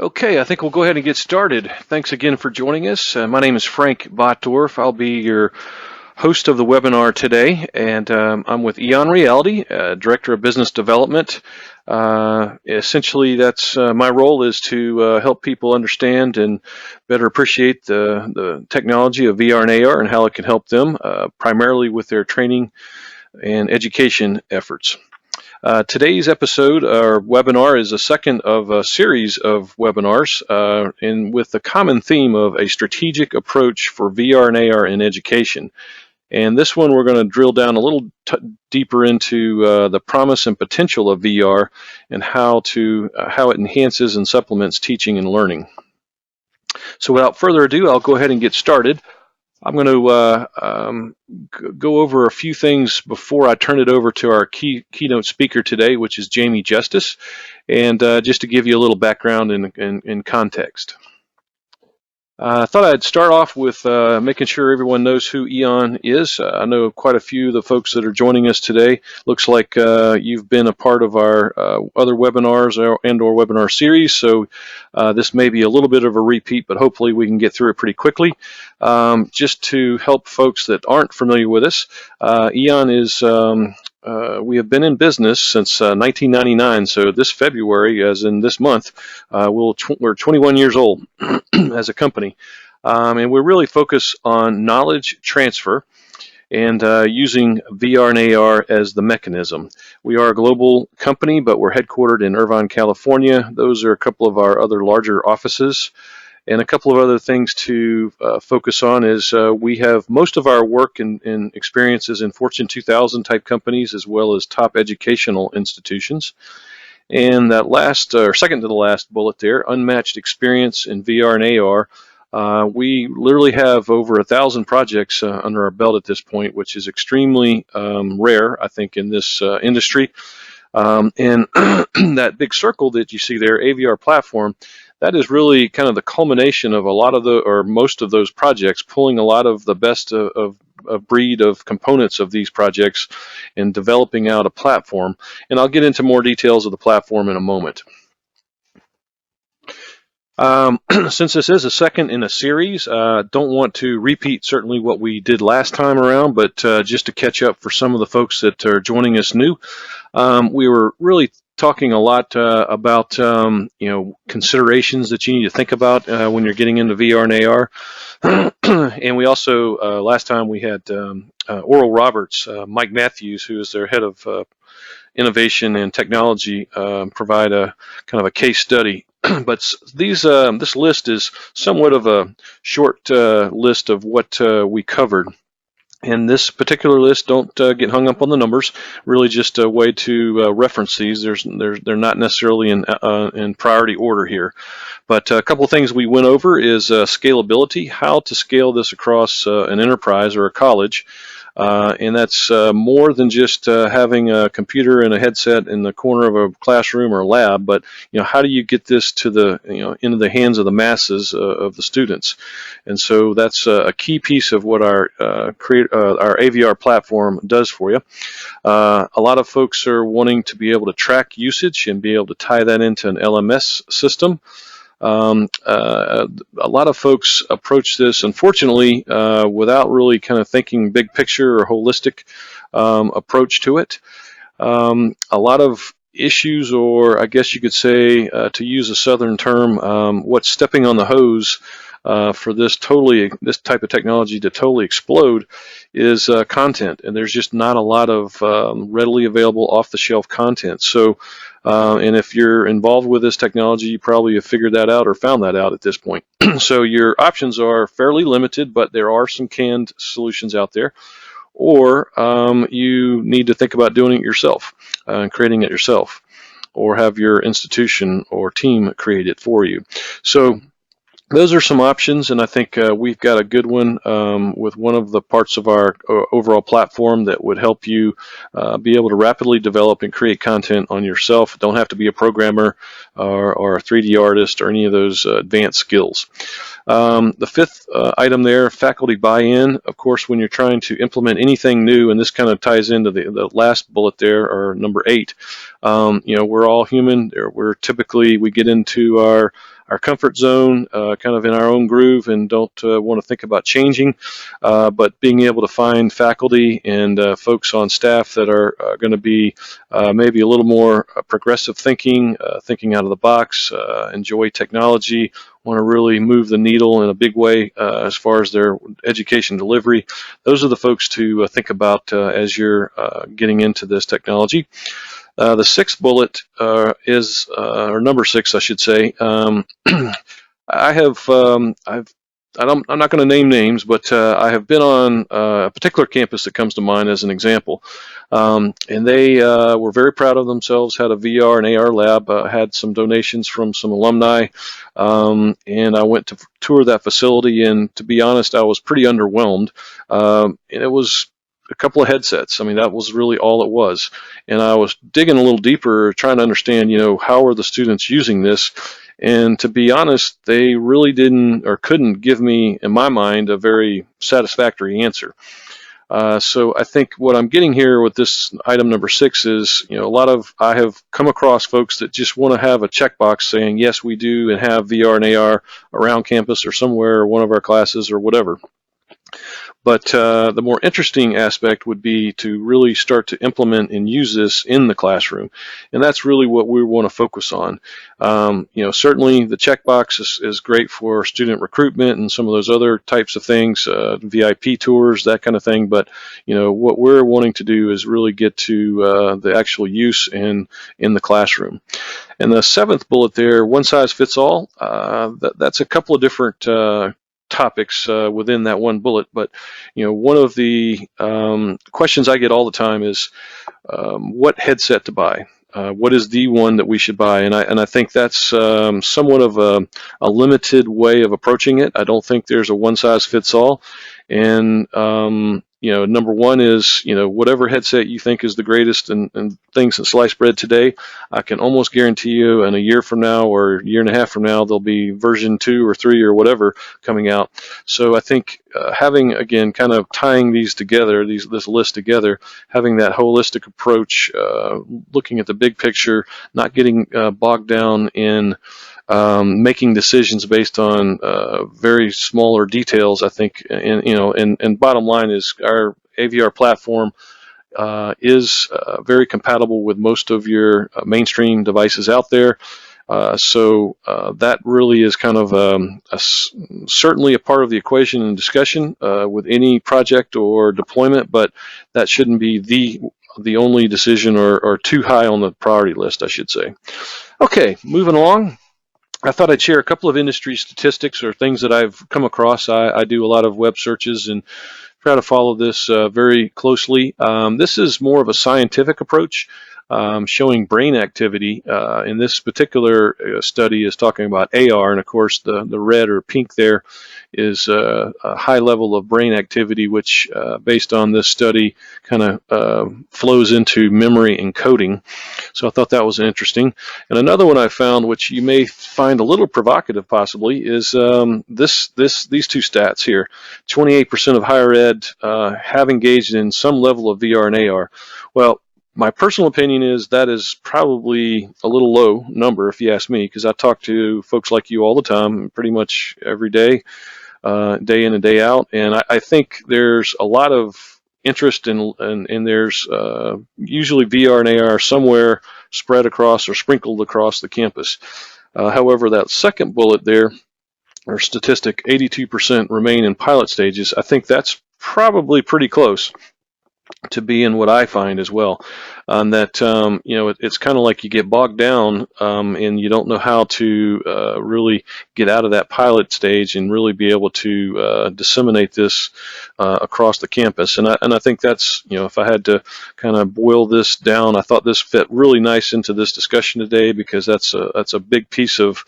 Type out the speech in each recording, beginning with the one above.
Okay, I think we'll go ahead and get started. Thanks again for joining us. My name is Frank Botdorf. I'll be your host of the webinar today, and I'm with EON Reality, Director of Business Development. Essentially, that's my role is to help people understand and better appreciate the technology of VR and AR and how it can help them, primarily with their training and education efforts. Today's episode, or webinar, is a second of a series of webinars, and with the common theme of a strategic approach for VR and AR in education. And this one, we're going to drill down a little deeper into the promise and potential of VR and how it enhances and supplements teaching and learning. So without further ado, I'll go ahead and get started. I'm going to go over a few things before I turn it over to our keynote speaker today, which is Jamie Justice, and just to give you a little background and context. I thought I'd start off with making sure everyone knows who EON is. I know quite a few of the folks that are joining us today. Looks like you've been a part of our other webinars and/or webinar series, so this may be a little bit of a repeat, but hopefully we can get through it pretty quickly. Just to help folks that aren't familiar with us, EON is we have been in business since 1999, so this February, as in this month, we're 21 years old as a company, and we really focus on knowledge transfer and using VR and AR as the mechanism. We are a global company, but we're headquartered in Irvine, California. Those are a couple of our other larger offices. And a couple of other things to focus on is we have most of our work and experiences in Fortune 2000 type companies, as well as top educational institutions. And that last, or second to the last bullet there, unmatched experience in VR and AR. We literally have over 1,000 projects under our belt at this point, which is extremely rare, I think, in this industry. And that big circle that you see there, AVR platform, that is really kind of the culmination of a lot of or most of those projects, pulling a lot of the best of breed of components of these projects and developing out a platform. And I'll get into more details of the platform in a moment. Since this is a second in a series, don't want to repeat certainly what we did last time around, but just to catch up for some of the folks that are joining us new, we were really talking a lot about considerations that you need to think about when you're getting into VR and AR. And we also last time we had Oral Roberts, Mike Matthews, who is their head of innovation and technology, provide a kind of a case study. But this list is somewhat of a short list of what we covered. And this particular list, don't get hung up on the numbers. Really, just a way to reference these. They're not necessarily in priority order here. But a couple of things we went over is scalability, how to scale this across an enterprise or a college. And that's more than just having a computer and a headset in the corner of a classroom or a lab, but how do you get this to the into the hands of the masses of the students? And so that's a key piece of what our AVR platform does for you. A lot of folks are wanting to be able to track usage and be able to tie that into an LMS system. A lot of folks approach this, unfortunately, without really kind of thinking big picture or holistic approach to it. A lot of issues, or I guess you could say, to use a Southern term, what's stepping on the hose for this type of technology to totally explode is content, and there's just not a lot of readily available off-the-shelf content. So, and if you're involved with this technology, you probably have figured that out or found that out at this point. So your options are fairly limited, but there are some canned solutions out there. Or you need to think about doing it yourself and creating it yourself, or have your institution or team create it for you. So those are some options, and I think we've got a good one with one of the parts of our overall platform that would help you be able to rapidly develop and create content on yourself. Don't have to be a programmer or a 3D artist or any of those advanced skills. The fifth item there, faculty buy-in. Of course, when you're trying to implement anything new, and this kind of ties into the last bullet there, or number 8, we're all human. We get into our our comfort zone, kind of in our own groove, and don't want to think about changing. But being able to find faculty and folks on staff that are going to be maybe a little more progressive thinking, thinking out of the box, enjoy technology, want to really move the needle in a big way as far as their education delivery. Those are the folks to think about as you're getting into this technology. The sixth bullet or number six, I should say. I have, I'm not going to name names, but I have been on a particular campus that comes to mind as an example. And they were very proud of themselves, had a VR and AR lab, had some donations from some alumni, and I went to tour that facility, and to be honest, I was pretty underwhelmed. And it was a couple of headsets. I mean, that was really all it was. And I was digging a little deeper, trying to understand, how are the students using this? And to be honest, they really didn't or couldn't give me, in my mind, a very satisfactory answer. So I think what I'm getting here with this item number six is, I have come across folks that just want to have a checkbox saying, yes, we do, and have VR and AR around campus or somewhere, or one of our classes or whatever. But the more interesting aspect would be to really start to implement and use this in the classroom. And that's really what we want to focus on. Certainly the checkbox is great for student recruitment and some of those other types of things, VIP tours, that kind of thing. But, what we're wanting to do is really get to the actual use in the classroom. And the seventh bullet there, one size fits all, that's a couple of different topics within that one bullet, but one of the questions I get all the time is what headset to buy. What is the one that we should buy? And I think that's somewhat of a limited way of approaching it. I don't think there's a one size fits all. And number one is, whatever headset you think is the greatest and things in sliced bread today, I can almost guarantee you in a year from now or a year and a half from now, there'll be version 2 or 3 or whatever coming out. So I think having, again, kind of tying these together, this list together, having that holistic approach, looking at the big picture, not getting bogged down in making decisions based on very smaller details, I think, and bottom line is our AVR platform is very compatible with most of your mainstream devices out there. So that really is kind of certainly a part of the equation and discussion with any project or deployment, but that shouldn't be the only decision or too high on the priority list, I should say. Okay, moving along. I thought I'd share a couple of industry statistics or things that I've come across. I do a lot of web searches and try to follow this very closely. This is more of a scientific approach, showing brain activity. In this particular study is talking about AR, and of course the red or pink there is a high level of brain activity, which based on this study kind of flows into memory encoding. So I thought that was interesting. And another one I found, which you may find a little provocative possibly, is these two stats here. 28% of higher ed have engaged in some level of VR and AR. Well, my personal opinion is that is probably a little low number, if you ask me, because I talk to folks like you all the time, pretty much every day, day in and day out, and I think there's a lot of interest in there's usually VR and AR somewhere spread across or sprinkled across the campus. However, that second bullet there, or statistic, 82% remain in pilot stages, I think that's probably pretty close to being what I find as well. That it's kind of like you get bogged down and you don't know how to really get out of that pilot stage and really be able to disseminate this across the campus. And I think that's, if I had to kind of boil this down, I thought this fit really nice into this discussion today, because that's a big piece of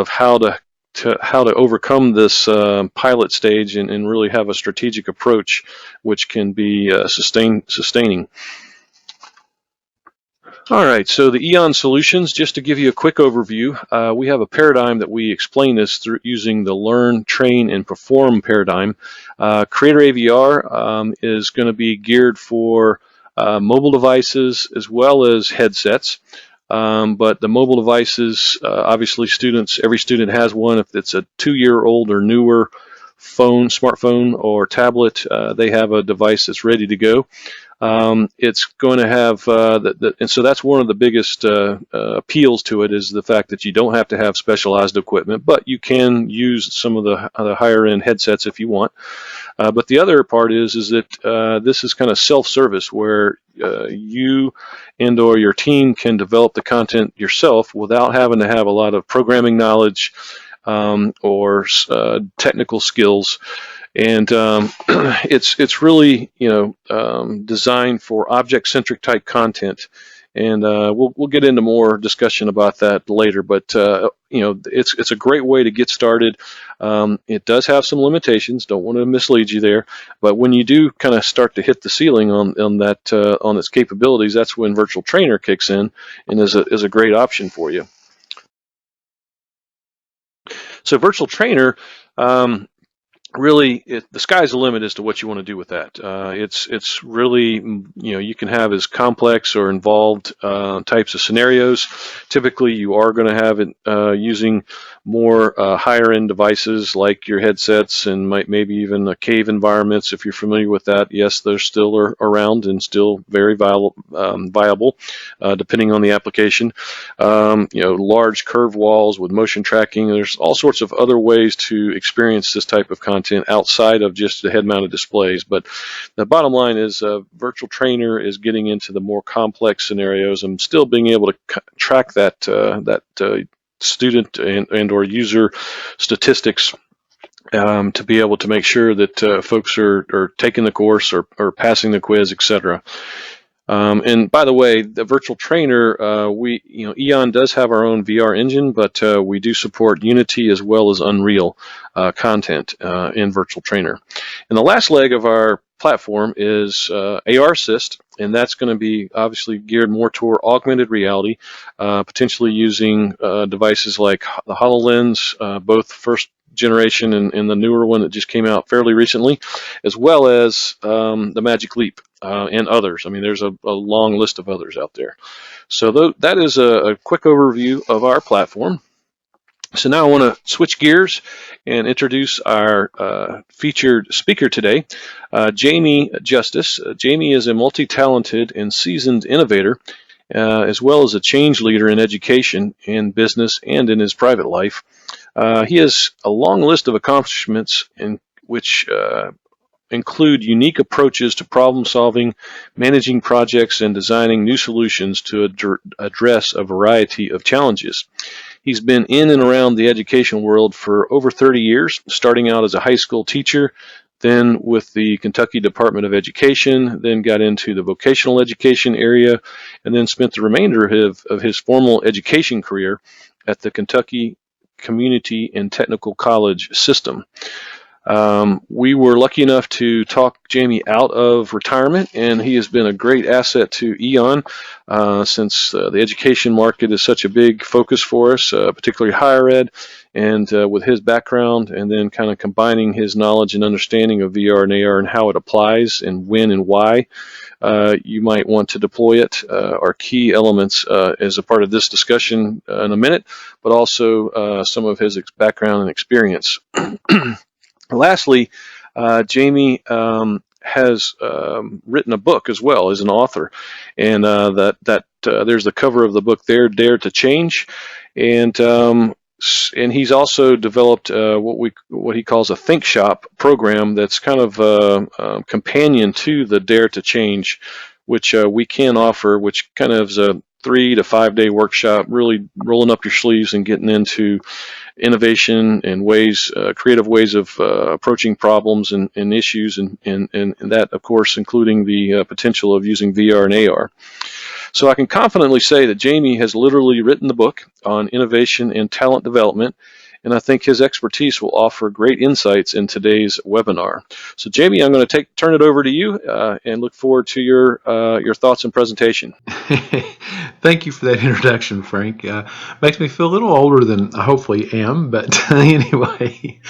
how to overcome this pilot stage and really have a strategic approach which can be sustaining. All right, so the EON Solutions, just to give you a quick overview, we have a paradigm that we explain this through using the learn, train, and perform paradigm. Creator AVR is going to be geared for mobile devices as well as headsets. But the mobile devices, obviously every student has one. If it's a 2-year-old or newer smartphone or tablet, they have a device that's ready to go. It's going to have, and so that's one of the biggest appeals to it, is the fact that you don't have to have specialized equipment, but you can use some of the higher end headsets if you want. But the other part is that this is kind of self-service, where you and or your team can develop the content yourself without having to have a lot of programming knowledge or technical skills. And it's really designed for object-centric type content, and we'll get into more discussion about that later. But it's a great way to get started. It does have some limitations. Don't want to mislead you there, but when you do kind of start to hit the ceiling on its capabilities, that's when Virtual Trainer kicks in and is a great option for you. So Virtual Trainer. Really, the sky's the limit as to what you want to do with that. It's really, you can have as complex or involved types of scenarios. Typically, you are going to have it using more higher end devices like your headsets and maybe even cave environments. If you're familiar with that, yes, they're still around and still very viable, depending on the application. Large curve walls with motion tracking. There's all sorts of other ways to experience this type of content outside of just the head-mounted displays. But the bottom line is Virtual Trainer is getting into the more complex scenarios and still being able to track that student and or user statistics to be able to make sure that folks are taking the course or passing the quiz, etc. And by the way, the Virtual Trainer, EON does have our own VR engine, but we do support Unity as well as Unreal content in Virtual Trainer. And the last leg of our platform is AR Assist, and that's going to be obviously geared more toward augmented reality, potentially using devices like the HoloLens, both first generation and the newer one that just came out fairly recently, as well as the Magic Leap and others. I mean, there's a long list of others out there. So that is a quick overview of our platform. So now I want to switch gears and introduce our featured speaker today, Jamie Justice. Jamie is a multi-talented and seasoned innovator, as well as a change leader in education, in business, and in his private life. He has a long list of accomplishments in which include unique approaches to problem solving, managing projects, and designing new solutions to address a variety of challenges. He's been in and around the education world for over 30 years, starting out as a high school teacher, then with the Kentucky Department of Education, then got into the vocational education area, and then spent the remainder of his formal education career at the Kentucky Community and Technical College system. We were lucky enough to talk Jamie out of retirement, and he has been a great asset to EON since the education market is such a big focus for us, particularly higher ed, and with his background and then kind of combining his knowledge and understanding of VR and AR and how it applies and when and why you might want to deploy it are key elements as a part of this discussion in a minute, but also some of his background and experience. Lastly, Jamie has written a book as well as an author, and there's the cover of the book there, Dare to Change, and he's also developed what he calls a Think Shop program that's kind of a companion to the Dare to Change, which we can offer, which kind of is a 3 to 5 day workshop, really rolling up your sleeves and getting into innovation and creative ways of approaching problems and issues, and that, of course, including the potential of using VR and AR. So I can confidently say that Jamie has literally written the book on innovation and talent development, and I think his expertise will offer great insights in today's webinar. So Jamie, I'm going to turn it over to you and look forward to your thoughts and presentation. Thank you for that introduction, Frank. Makes me feel a little older than I hopefully am, but anyway,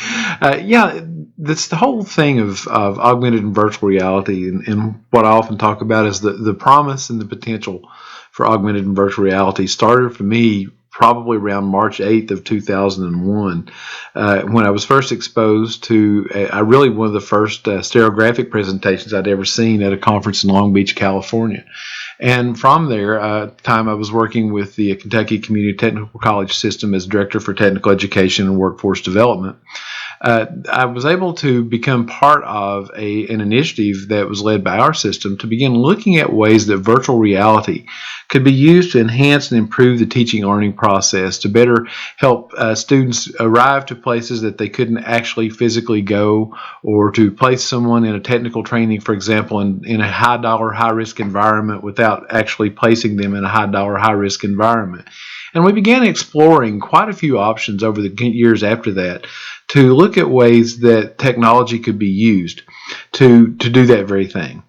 that's the whole thing of augmented and virtual reality, and what I often talk about is the promise and the potential for augmented and virtual reality started for me probably around March 8th of 2001, when I was first exposed to one of the first stereographic presentations I'd ever seen at a conference in Long Beach, California. And from there, time I was working with the Kentucky Community Technical College system as Director for Technical Education and Workforce Development. I was able to become part of an initiative that was led by our system to begin looking at ways that virtual reality could be used to enhance and improve the teaching learning process, to better help students arrive to places that they couldn't actually physically go, or to place someone in a technical training, for example, in a high-dollar, high-risk environment without actually placing them in a high-dollar, high-risk environment. And we began exploring quite a few options over the years after that to look at ways that technology could be used to do that very thing.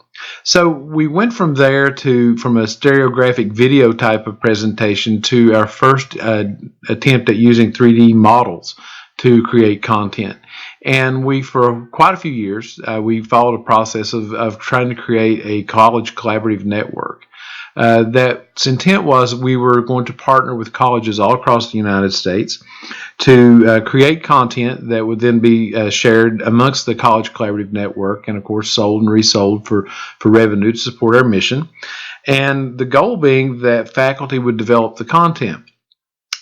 So we went from there from a stereographic video type of presentation to our first attempt at using 3D models to create content. And for quite a few years, we followed a process of trying to create a college collaborative network. That's intent was we were going to partner with colleges all across the United States to create content that would then be shared amongst the College Collaborative Network, and of course sold and resold for revenue to support our mission. And the goal being that faculty would develop the content.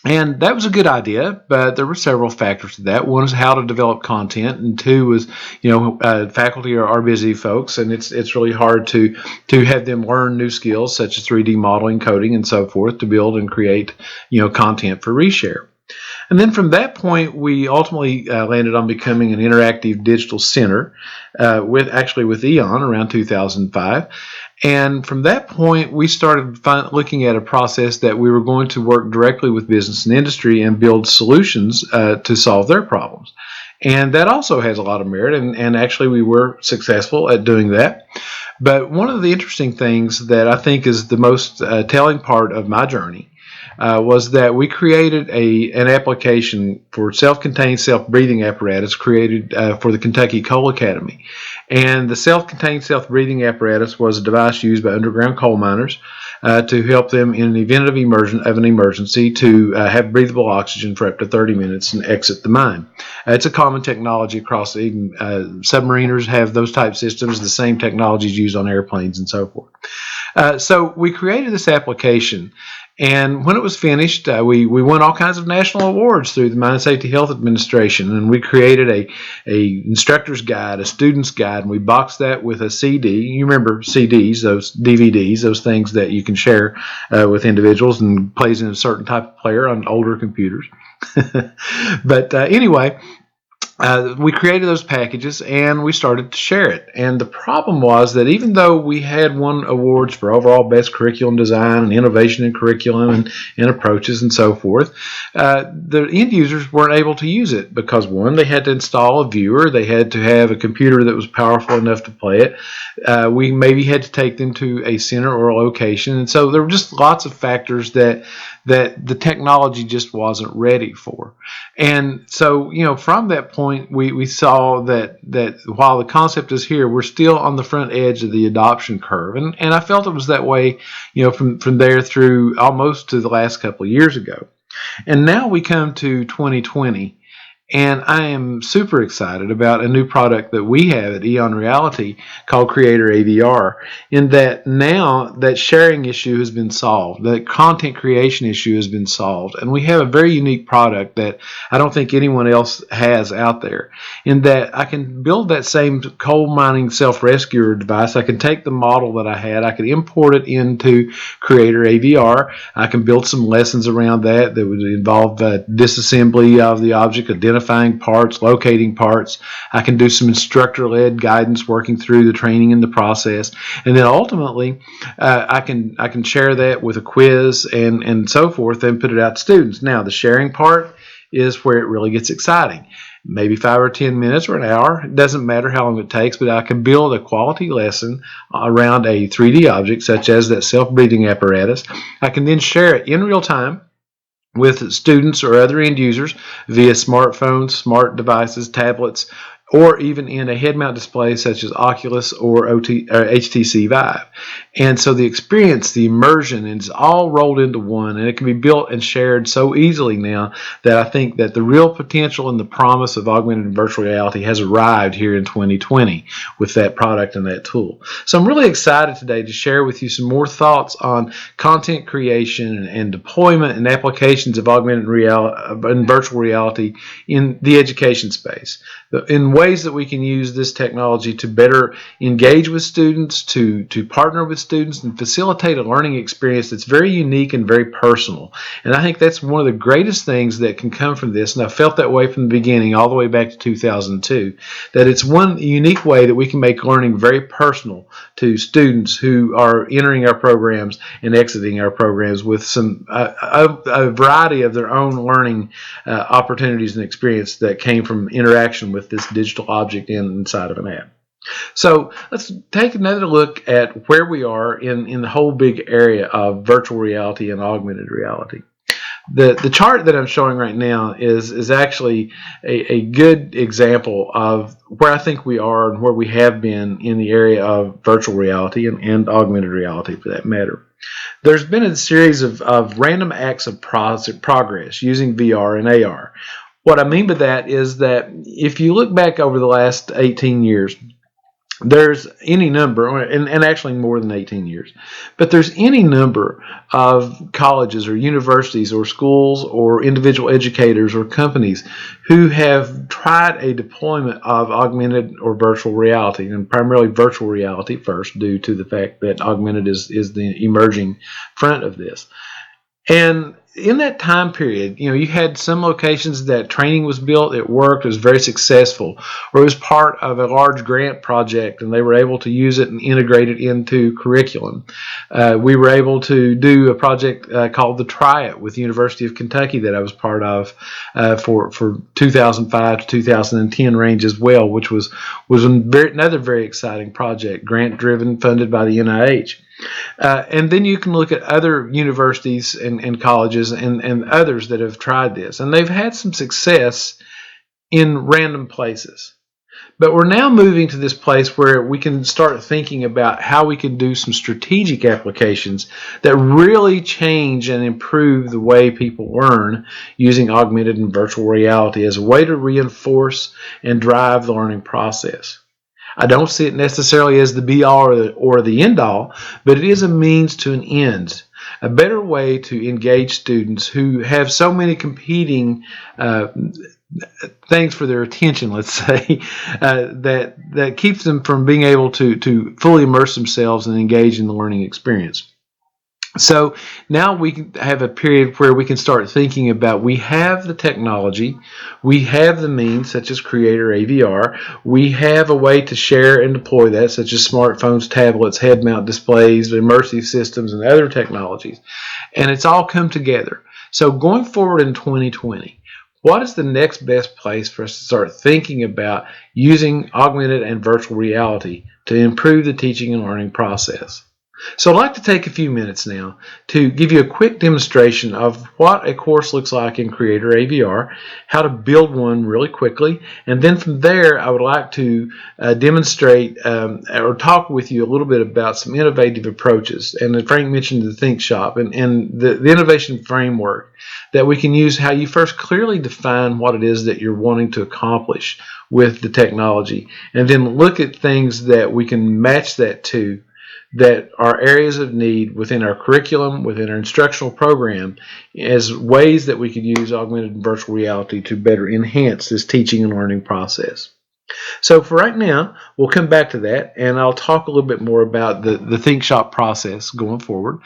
And that was a good idea, but there were several factors to that. One is how to develop content, and two was, faculty are busy folks, and it's really hard to have them learn new skills such as 3D modeling, coding, and so forth to build and create, content for reshare. And then from that point, we ultimately landed on becoming an interactive digital center with EON around 2005. And from that point, we started looking at a process that we were going to work directly with business and industry and build solutions to solve their problems. And that also has a lot of merit, and actually we were successful at doing that. But one of the interesting things that I think is the most telling part of my journey was that we created an application for self-contained self-breathing apparatus created for the Kentucky Coal Academy. And the self-contained self-breathing apparatus was a device used by underground coal miners to help them in an event of an emergency to have breathable oxygen for up to 30 minutes and exit the mine. It's a common technology across, even submariners have those type systems. The same technology is used on airplanes and so forth. So we created this application. And when it was finished, we won all kinds of national awards through the Mine Safety Health Administration, and we created a instructor's guide, a student's guide, and we boxed that with a CD. You remember CDs, those DVDs, those things that you can share with individuals and plays in a certain type of player on older computers. But anyway, we created those packages and we started to share it. And the problem was that even though we had won awards for overall best curriculum design and innovation in curriculum and approaches and so forth, the end users weren't able to use it because, one, they had to install a viewer, they had to have a computer that was powerful enough to play it. We maybe had to take them to a center or a location. And so there were just lots of factors that the technology just wasn't ready for. And so, from that point, we saw that while the concept is here, we're still on the front edge of the adoption curve. And I felt it was that way, from there through almost to the last couple of years ago. And now we come to 2020. And I am super excited about a new product that we have at EON Reality called Creator AVR, in that now that sharing issue has been solved, that content creation issue has been solved, and we have a very unique product that I don't think anyone else has out there, in that I can build that same coal mining self-rescuer device. I can take the model that I had, I can import it into Creator AVR, I can build some lessons around that would involve disassembly of the object, identifying parts, locating parts. I can do some instructor-led guidance working through the training and the process. And then ultimately, I can share that with a quiz and so forth and put it out to students. Now, the sharing part is where it really gets exciting. Maybe 5 or 10 minutes or an hour. It doesn't matter how long it takes, but I can build a quality lesson around a 3D object, such as that self-breathing apparatus. I can then share it in real time with students or other end users via smartphones, smart devices, tablets, or even in a head-mount display such as Oculus or HTC Vive. And so the experience, the immersion, is all rolled into one, and it can be built and shared so easily now that I think that the real potential and the promise of augmented and virtual reality has arrived here in 2020 with that product and that tool. So I'm really excited today to share with you some more thoughts on content creation and deployment and applications of augmented reality and virtual reality in the education space, in ways that we can use this technology to better engage with students, to partner with students, and facilitate a learning experience that's very unique and very personal. And I think that's one of the greatest things that can come from this, and I felt that way from the beginning, all the way back to 2002, that it's one unique way that we can make learning very personal to students who are entering our programs and exiting our programs with a variety of their own learning opportunities and experience that came from interaction with this digital object inside of an app. So let's take another look at where we are in the whole big area of virtual reality and augmented reality. The chart that I'm showing right now is actually a good example of where I think we are and where we have been in the area of virtual reality and augmented reality for that matter. There's been a series of random acts of progress using VR and AR. What I mean by that is that if you look back over the last 18 years, there's any number, and actually more than 18 years, but there's any number of colleges or universities or schools or individual educators or companies who have tried a deployment of augmented or virtual reality, and primarily virtual reality first, due to the fact that augmented is the emerging front of this. And in that time period, you had some locations that training was built, it worked, it was very successful, or it was part of a large grant project and they were able to use it and integrate it into curriculum. We were able to do a project called the Try It with the University of Kentucky that I was part of for 2005 to 2010 range as well, which was another very exciting project, grant-driven, funded by the NIH. And then you can look at other universities and colleges and others that have tried this, and they've had some success in random places. But we're now moving to this place where we can start thinking about how we can do some strategic applications that really change and improve the way people learn using augmented and virtual reality as a way to reinforce and drive the learning process. I don't see it necessarily as the be-all or the end-all, but it is a means to an end, a better way to engage students who have so many competing things for their attention, let's say, that keeps them from being able to fully immerse themselves and engage in the learning experience. So now we can have a period where we can start thinking about, we have the technology, we have the means such as Creator AVR, we have a way to share and deploy that such as smartphones, tablets, head-mount displays, immersive systems, and other technologies. And it's all come together. So going forward in 2020, what is the next best place for us to start thinking about using augmented and virtual reality to improve the teaching and learning process? So I'd like to take a few minutes now to give you a quick demonstration of what a course looks like in Creator AVR, how to build one really quickly, and then from there I would like to demonstrate or talk with you a little bit about some innovative approaches. And Frank mentioned the Think Shop and the innovation framework that we can use, how you first clearly define what it is that you're wanting to accomplish with the technology, and then look at things that we can match that to, that are areas of need within our curriculum, within our instructional program, as ways that we could use augmented and virtual reality to better enhance this teaching and learning process. So for right now, we'll come back to that, and I'll talk a little bit more about the Think Shop process going forward.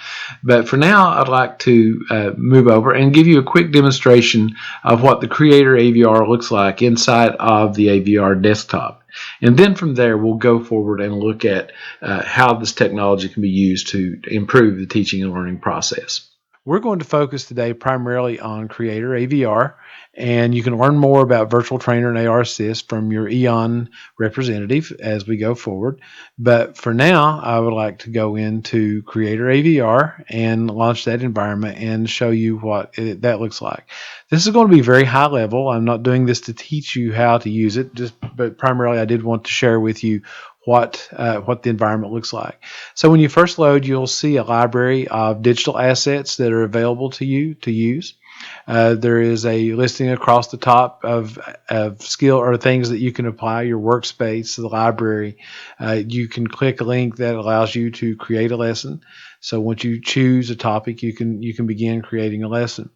But for now, I'd like to move over and give you a quick demonstration of what the Creator AVR looks like inside of the AVR desktop. And then from there, we'll go forward and look at how this technology can be used to improve the teaching and learning process. we're going to focus today primarily on Creator AVR, and you can learn more about Virtual Trainer and AR Assist from your EON representative as we go forward. But for now, I would like to go into Creator AVR and launch that environment and show you what that looks like. This is going to be very high level. I'm not doing this to teach you how to use it, but primarily I did want to share with you what the environment looks like. So when you first load, you'll see a library of digital assets that are available to you to use. There is a listing across the top of skill or things that you can apply, your workspace, the library. You can click a link that allows you to create a lesson. So once you choose a topic, you can begin creating a lesson.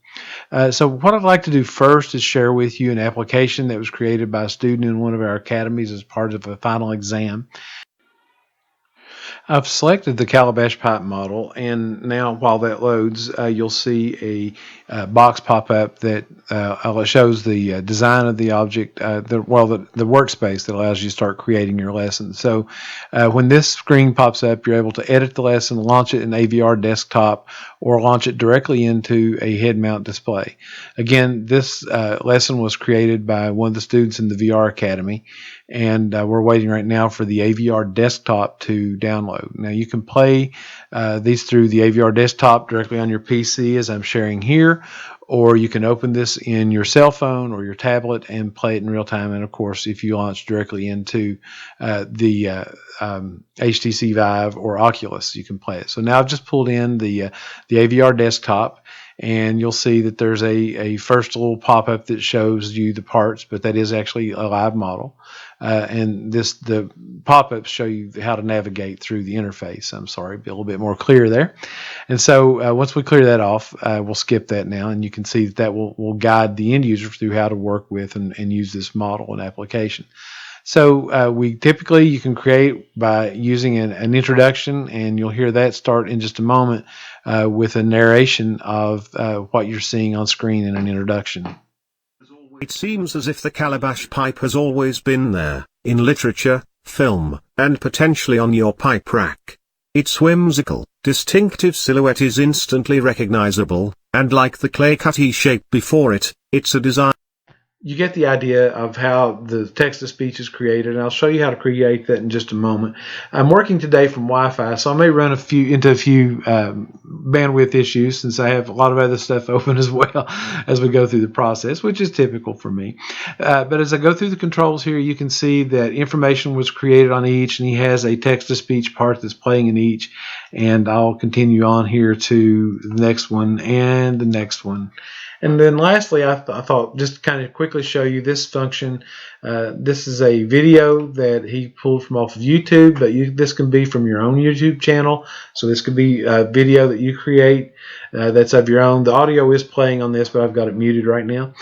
So what I'd like to do first is share with you an application that was created by a student in one of our academies as part of a final exam. I've selected the calabash pipe model, and now while that loads, you'll see a box pop up that shows the design of the object, the workspace that allows you to start creating your lesson. So when this screen pops up, you're able to edit the lesson, launch it in AVR desktop, or launch it directly into a head mount display. Again, this lesson was created by one of the students in the VR Academy, and we're waiting right now for the AVR desktop to download. Now you can play these through the AVR desktop directly on your PC as I'm sharing here, or you can open this in your cell phone or your tablet and play it in real time. And of course, if you launch directly into the HTC Vive or Oculus, you can play it. So now I've just pulled in the AVR desktop, and you'll see that there's a first little pop-up that shows you the parts, but that is actually a live model. And the pop-ups show you how to navigate through the interface. I'm sorry, be a little bit more clear there. And so once we clear that off, we'll skip that now, and you can see that will guide the end user through how to work with and use this model and application. So you can create by using an introduction, and you'll hear that start in just a moment with a narration of what you're seeing on screen in an introduction. It seems as if the calabash pipe has always been there, in literature, film, and potentially on your pipe rack. Its whimsical, distinctive silhouette is instantly recognizable, and like the clay-cut E shape before it, it's a design. You get the idea of how the text-to-speech is created, and I'll show you how to create that in just a moment. I'm working today from Wi-Fi, so I may run into a few bandwidth issues since I have a lot of other stuff open as well as we go through the process, which is typical for me. But as I go through the controls here, you can see that information was created on each, and he has a text-to-speech part that's playing in each. And I'll continue on here to the next one and the next one. And then lastly, I thought just kind of quickly show you this function. This is a video that he pulled from off of YouTube, but this can be from your own YouTube channel. So this could be a video that you create that's of your own. The audio is playing on this, but I've got it muted right now.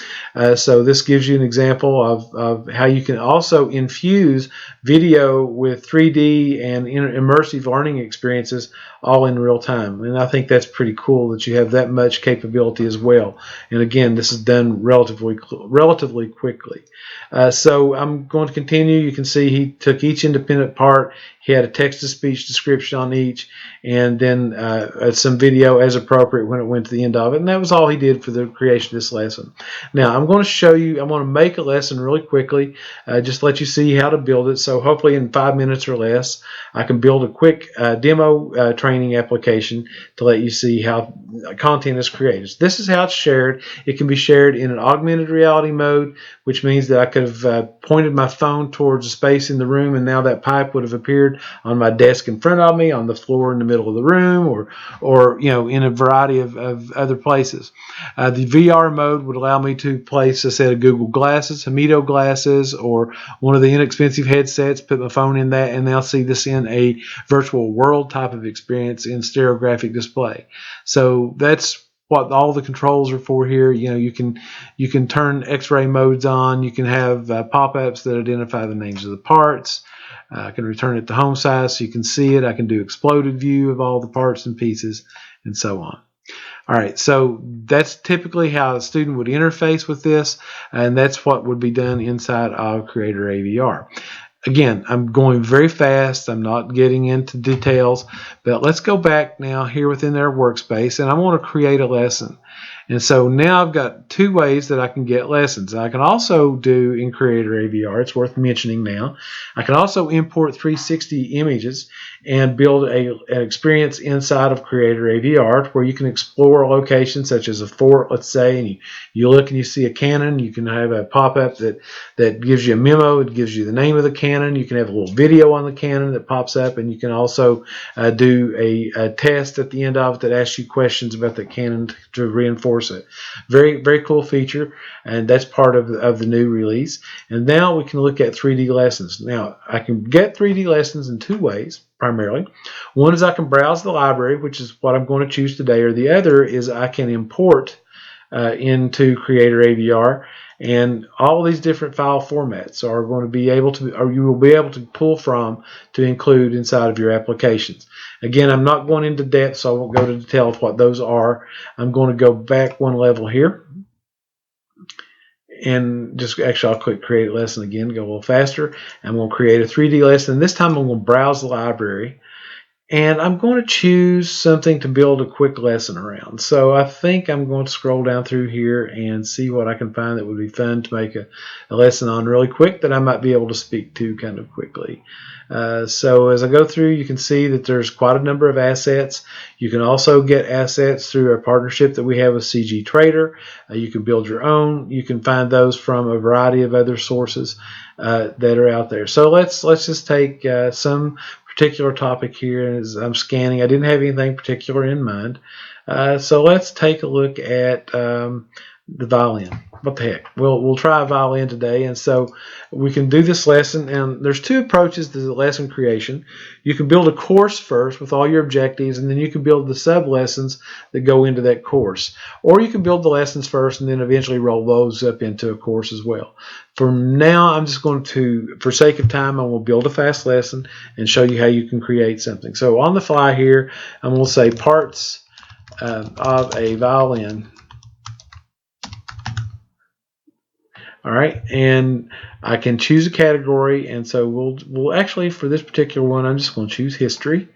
So this gives you an example of how you can also infuse video with 3D and immersive learning experiences all in real time. And I think that's pretty cool that you have that much capability as well. And again, this is done relatively quickly. So I'm going to continue. You can see he took each independent part. He had a text-to-speech description on each, and then some video as appropriate when it went to the end of it. And that was all he did for the creation of this lesson. Now I'm going to show you, I'm going to make a lesson really quickly, just let you see how to build it. So hopefully in 5 minutes or less, I can build a quick demo training application to let you see how content is created. So this is how it's shared. It can be shared in an augmented reality mode, which means that I could have pointed my phone towards a space in the room, and now that pipe would have appeared on my desk in front of me, on the floor in the middle of the room, or in a variety of other places. The VR mode would allow me to place a set of Google glasses, Hamido glasses, or one of the inexpensive headsets, put my phone in that, and they'll see this in a virtual world type of experience in stereographic display. So that's what all the controls are for here. You can turn X-ray modes on. You can have pop-ups that identify the names of the parts. I can return it to home size so you can see it. I can do exploded view of all the parts and pieces, and so on. All right, so that's typically how a student would interface with this, and that's what would be done inside of Creator AVR. Again, I'm going very fast. I'm not getting into details, but let's go back now here within their workspace, and I want to create a lesson. And so now I've got two ways that I can get lessons. I can also do in Creator AVR, it's worth mentioning now, I can also import 360 images and build an experience inside of Creator AVR where you can explore locations such as a fort, let's say, and you look and you see a cannon. You can have a pop-up that gives you a memo. It gives you the name of the cannon. You can have a little video on the cannon that pops up, and you can also do a test at the end of it that asks you questions about the cannon to reinforce it. Very, very cool feature, and that's part of the new release. And now we can look at 3D lessons. Now, I can get 3D lessons in two ways, primarily. One is I can browse the library, which is what I'm going to choose today, or the other is I can import into Creator AVR, and all these different file formats are going to be able to, or you will be able to pull from to include inside of your applications. Again, I'm not going into depth, so I won't go to detail of what those are. I'm going to go back one level here, and just actually I'll click Create Lesson again, go a little faster. I'm going to create a 3D lesson. This time I'm going to browse the library, and I'm going to choose something to build a quick lesson around. So I think I'm going to scroll down through here and see what I can find that would be fun to make a lesson on really quick that I might be able to speak to kind of quickly. So as I go through, you can see that there's quite a number of assets. You can also get assets through a partnership that we have with CG Trader. You can build your own. You can find those from a variety of other sources that are out there. So let's just take some particular topic here as I'm scanning. I didn't have anything particular in mind. So let's take a look at the violin. What the heck? We'll try a violin today, and so we can do this lesson. And there's two approaches to the lesson creation. You can build a course first with all your objectives, and then you can build the sub lessons that go into that course. Or you can build the lessons first and then eventually roll those up into a course as well. For now, I'm just going to, for sake of time, I will build a fast lesson and show you how you can create something. So on the fly here, I'm going to say parts of a violin. All right, and I can choose a category, and so we'll actually, for this particular one, I'm just going to choose history,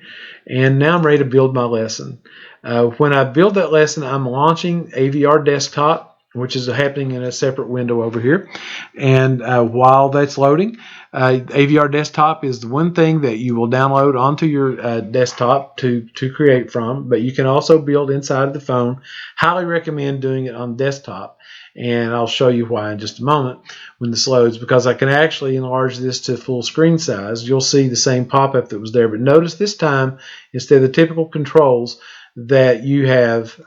and now I'm ready to build my lesson. When I build that lesson, I'm launching AVR Desktop, which is happening in a separate window over here, and while that's loading, AVR Desktop is the one thing that you will download onto your desktop to create from, but you can also build inside of the phone. Highly recommend doing it on desktop. And I'll show you why in just a moment when this loads, because I can actually enlarge this to full screen size. You'll see the same pop-up that was there, but notice this time, instead of the typical controls, that you have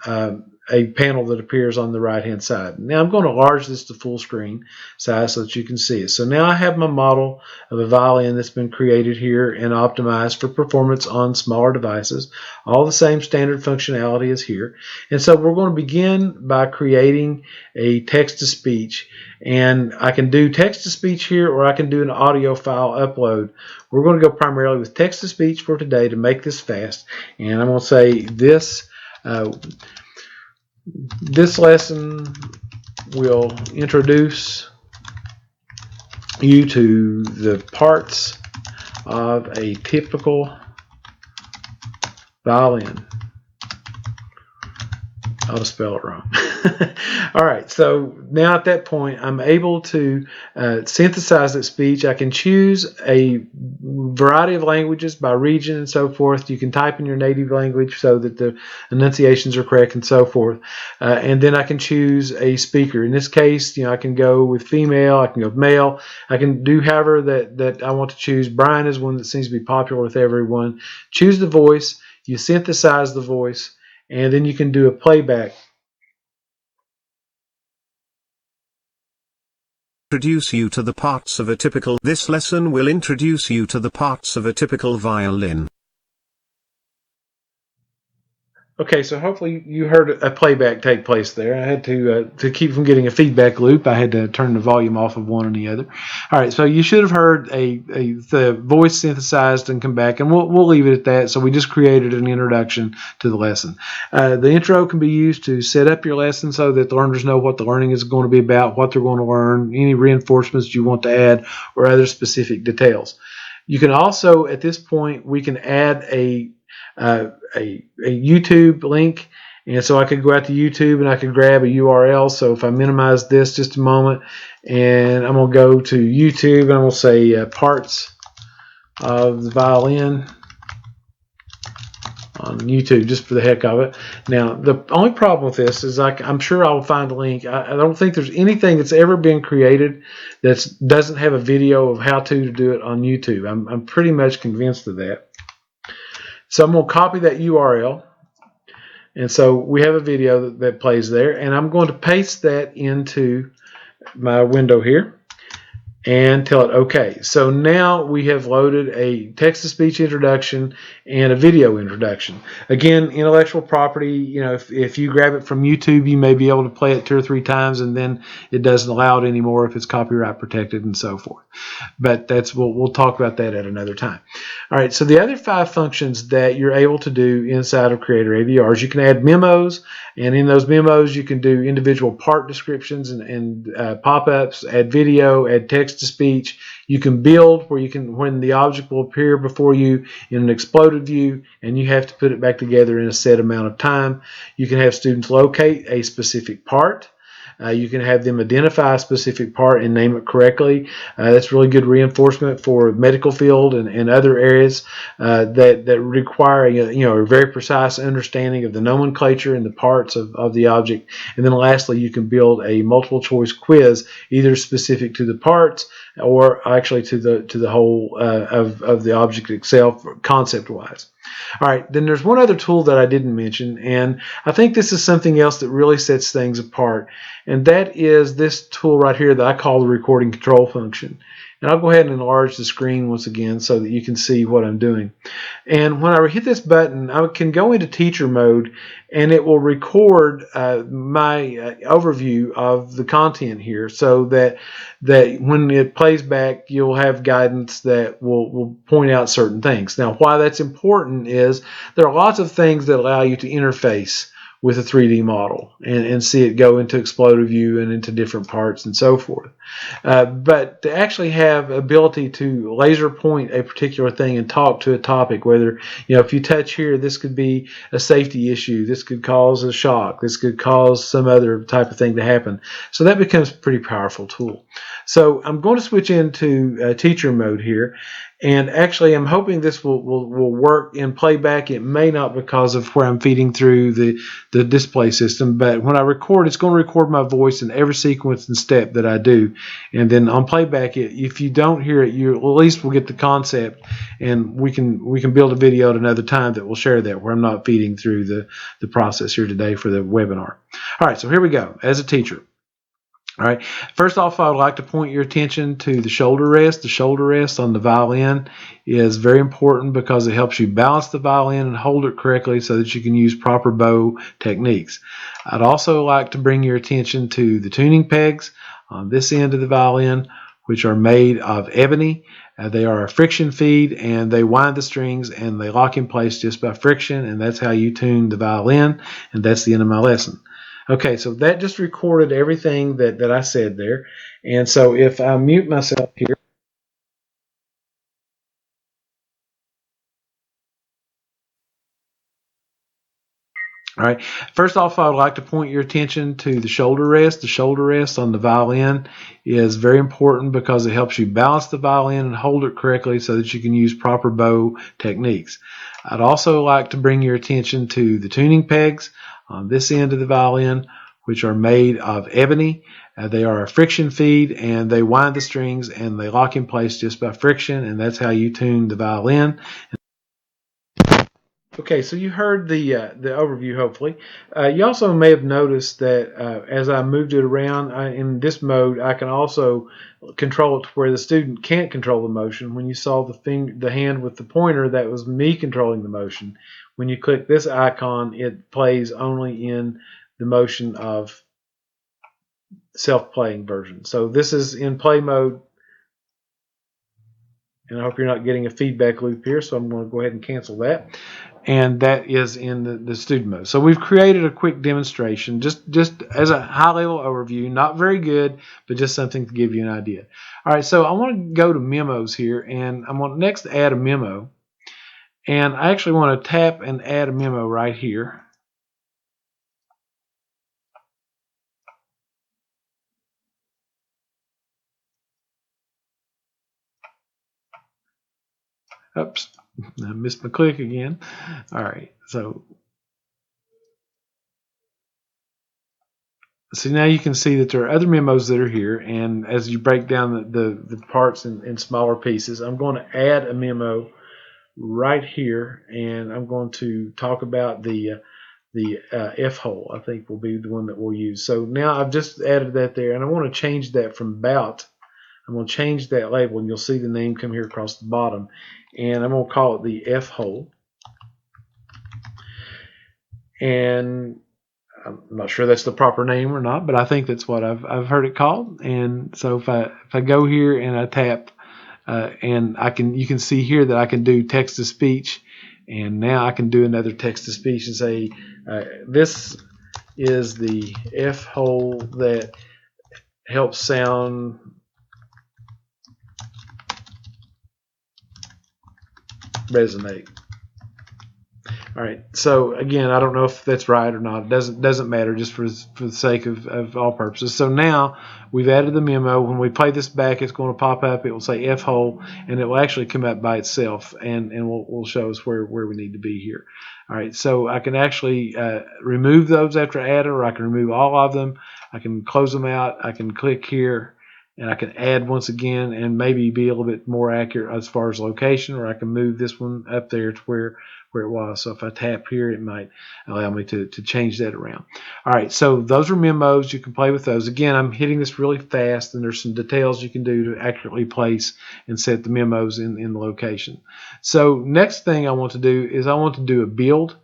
a panel that appears on the right-hand side. Now I'm going to enlarge this to full screen size so that you can see it. So now I have my model of a violin that's been created here and optimized for performance on smaller devices. All the same standard functionality is here. And so we're going to begin by creating a text-to-speech. And I can do text-to-speech here, or I can do an audio file upload. We're going to go primarily with text-to-speech for today to make this fast. And I'm going to say this lesson will introduce you to the parts of a typical violin. I'll just spell it wrong. All right, so now at that point, I'm able to synthesize that speech. I can choose a variety of languages by region and so forth. You can type in your native language so that the enunciations are correct and so forth. And then I can choose a speaker. In this case, I can go with female, I can go with male. I can do however that I want to choose. Brian is one that seems to be popular with everyone. Choose the voice. You synthesize the voice. And then you can do a playback. Introduce you to the parts of a typical. This lesson will introduce you to the parts of a typical violin. Okay, so hopefully you heard a playback take place there. I had to keep from getting a feedback loop. I had to turn the volume off of one and the other. All right, so you should have heard the voice synthesized and come back, and we'll leave it at that. So we just created an introduction to the lesson. The intro can be used to set up your lesson so that the learners know what the learning is going to be about, what they're going to learn, any reinforcements you want to add, or other specific details. You can also, at this point, we can add a YouTube link, and so I could go out to YouTube and I could grab a URL. So if I minimize this just a moment, and I'm going to go to YouTube and I'm going to say parts of the violin on YouTube just for the heck of it. Now, the only problem with this is I'm sure I'll find a link. I don't think there's anything that's ever been created that doesn't have a video of how to do it on YouTube. I'm pretty much convinced of that. So I'm going to copy that URL. And so we have a video that plays there. And I'm going to paste that into my window here and tell it OK. So now we have loaded a text-to-speech introduction and a video introduction. Again, intellectual property, you know, if you grab it from YouTube, you may be able to play it 2 or 3 times and then it doesn't allow it anymore if it's copyright protected and so forth. But we'll talk about that at another time. All right, so the other 5 functions that you're able to do inside of Creator AVR is you can add memos, and in those memos you can do individual part descriptions and pop-ups, add video, add text-to-speech. You can build where when the object will appear before you in an exploded view, and you have to put it back together in a set amount of time. You can have students locate a specific part. You can have them identify a specific part and name it correctly. That's really good reinforcement for medical field and other areas that require a very precise understanding of the nomenclature and the parts of the object. And then lastly, you can build a multiple choice quiz, either specific to the parts or actually to the whole of the object itself, concept wise. All right, then there's one other tool that I didn't mention, and I think this is something else that really sets things apart, and that is this tool right here that I call the recording control function. And I'll go ahead and enlarge the screen once again so that you can see what I'm doing. And when I hit this button, I can go into teacher mode, and it will record my overview of the content here, so that when it plays back, you'll have guidance that will point out certain things. Now, why that's important is there are lots of things that allow you to interface with a 3D model and see it go into exploded view and into different parts and so forth. But to actually have ability to laser point a particular thing and talk to a topic, whether, if you touch here, this could be a safety issue, this could cause a shock, this could cause some other type of thing to happen. So that becomes a pretty powerful tool. So I'm going to switch into teacher mode here. And actually, I'm hoping this will work in playback. It may not because of where I'm feeding through the display system, but when I record, it's going to record my voice in every sequence and step that I do. And then on playback, if you don't hear it, you at least will get the concept, and we can build a video at another time that will share that, where I'm not feeding through the process here today for the webinar. All right, so here we go as a teacher. All right. First off, I would like to point your attention to the shoulder rest. The shoulder rest on the violin is very important because it helps you balance the violin and hold it correctly so that you can use proper bow techniques. I'd also like to bring your attention to the tuning pegs on this end of the violin, which are made of ebony. They are a friction feed, and they wind the strings and they lock in place just by friction, and that's how you tune the violin, and that's the end of my lesson. Okay, so that just recorded everything that I said there. And so if I mute myself here, all right, first off, I would like to point your attention to the shoulder rest. The shoulder rest on the violin is very important because it helps you balance the violin and hold it correctly so that you can use proper bow techniques. I'd also like to bring your attention to the tuning pegs on this end of the violin, which are made of ebony. They are a friction feed, and they wind the strings and they lock in place just by friction, and that's how you tune the violin. Okay, so you heard the overview, hopefully. You also may have noticed that as I moved it around in this mode, I can also control it to where the student can't control the motion. When you saw the hand with the pointer, that was me controlling the motion. when you click this icon, it plays only in the motion of self-playing version. So this is in play mode, and I hope you're not getting a feedback loop here, so I'm going to go ahead and cancel that. And that is in the student mode. So we've created a quick demonstration, just as a high-level overview, not very good, but just something to give you an idea. All right, so I want to go to Memos here, and I'm going to next add a memo. And I actually want to tap and add a memo right here. Oops, I missed my click again. All right, so now you can see that there are other memos that are here, and as you break down the parts in smaller pieces, I'm going to add a memo right here, and I'm going to talk about the F hole. I think will be the one that we'll use. So now I've just added that there, and I want to change that from about. I'm going to change that label, and you'll see the name come here across the bottom, and I'm going to call it the F hole. And I'm not sure that's the proper name or not, but I think that's what I've heard it called. And so if I go here and I tap, and you can see here that I can do text to speech, and now I can do another text to speech and say this is the F hole that helps sound resonate. All right. So again, I don't know if that's right or not. It doesn't matter, just for the sake of all purposes. So now we've added the memo. When we play this back, it's going to pop up. It will say F hole, and it will actually come up by itself, and will show us where we need to be here. All right. So I can actually remove those after I add it, or I can remove all of them. I can close them out. I can click here, and I can add once again, and maybe be a little bit more accurate as far as location, or I can move this one up there to where it was. So if I tap here, it might allow me to change that around. All right, so those are memos. You can play with those. Again, I'm hitting this really fast, and there's some details you can do to accurately place and set the memos in the location. So next thing I want to do is I want to do a build.